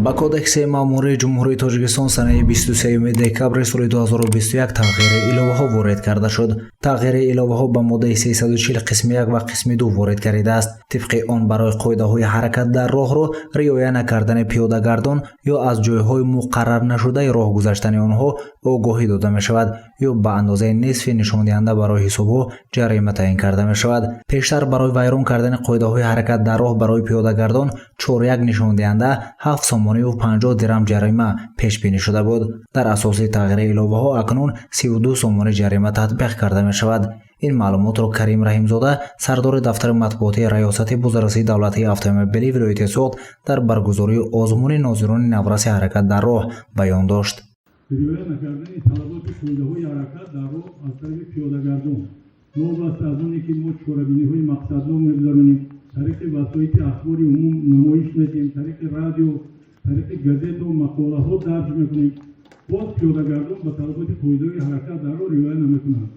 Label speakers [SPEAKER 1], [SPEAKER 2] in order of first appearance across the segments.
[SPEAKER 1] ба кодекси маъмурии ҷумҳурии Тоҷикистон санаи 23 декабри соли 2021 тағйири иловаҳо ворид карда шуд. Тағйири иловаҳо ба моддаи 340 қисми 1 ва қисми 2 ворид гардидааст. Тибқи он барои қоидаҳои ҳаракат дар роҳро риоя накардани пиёдагардон ё аз ҷойҳои муқаррар нашудаи роҳ гузаштани онҳо огоҳӣ дода мешавад ё ба андозаи нисфи нишондиҳанда барои ҳисобҳо ҷарима таъин карда мешавад. Пештар барои вайрон кардани қоидаҳои ҳаракат дар роҳ барои пиёдагардон 4-1 нишондиҳанда 7 сомонӣ ва 50 дирҳам ҷарима пешбинӣ шуда буд. Дар асоси тағйири иловаҳо акнун 32 сомонӣ ҷарима татбиқ карда мешавад. ин маълумотро Карим Раҳимзода, сардори дафтари матбуотии раёсати бозаррасии давлатии автомобилии вилояти Соғд дар баргузории озмуни нозирони навраси ҳаракат дар роҳ баён дошт.
[SPEAKER 2] риоя накардани талаботи қоидаҳои ҳаракат дар роҳ аз тарафи пиёдагардон новбаста аз оне ки мо чорабиниҳои мақсадно мегузаронем, тариқи васоити ахбори умум намоиш медиҳем, тариқи радио, тариқи газету мақолаҳо дарҷ мекунем. боз пиёдагардон ба талаботи қоидаҳои ҳаракат дар роҳ риоя намекунанд.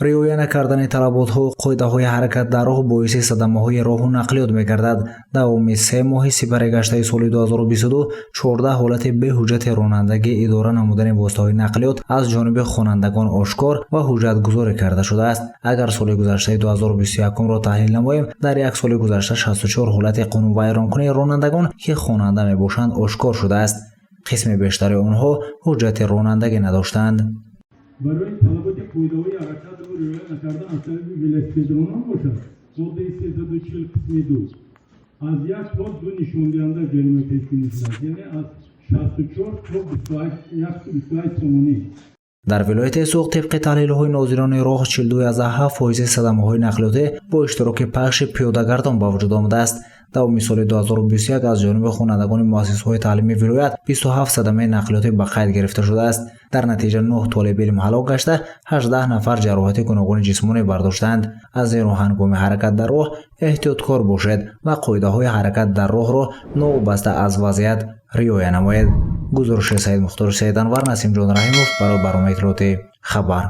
[SPEAKER 1] риоя накардани талаботҳо қоидаҳои ҳаракат дар роҳ боиси садамаҳои роҳу нақлиёт мегардад. давоми 3 моҳи сипари гаштаи соли 2022 14 ҳолати беҳуҷҷати ронандагӣ идора намудани воситаҳои нақлиёт аз ҷониби хонандагон ошкор ва ҳуҷҷатгузорӣ карда шудааст. агар соли гузаштаи 2021-ро таҳлил намоем, дар як соли гузашта 64 ҳолати қонунвайронкунии ронандагон ки хонанда мебошанд ошкор шудааст. қисми бештари онҳо ҳуҷҷати ронандагӣ надоштанд.
[SPEAKER 2] барои талаботи қоидаҳои ҳаракатро риоя накардан аз тарафи велосипедронон бошад, моддаи 340 қисми 2 аз 1 то 2 нишондиҳанда ҷарима пешбинӣ шудааст, яъне аз 64 то 28 сомонӣ.
[SPEAKER 1] дар вилояти Соғд тибқи таҳлилҳои нозирони роҳ 42.7% садамаҳои нақлиётӣ бо иштироки пахши пиёдагардон ба вуҷуд омадааст. давоми соли 2021 аз ҷониби хонандагони муассисаҳои таълимии вилоят 27 садамаи нақлиётӣ ба қайд гирифта шудааст. дар натиҷа 9 толиби илм ҳалок гашта 18 нафар ҷароҳати гуногуни ҷисмонӣ бардоштанд. аз зеро ҳангоми ҳаракат дар роҳ эҳтиёткор бошед ва қоидаҳои ҳаракат дар роҳро новобаста аз вазъият риоя намоед. гузориши Саид Мухтор Саиданвар, Насимҷон Раҳимов барои барномаи иттилоотӣ хабар.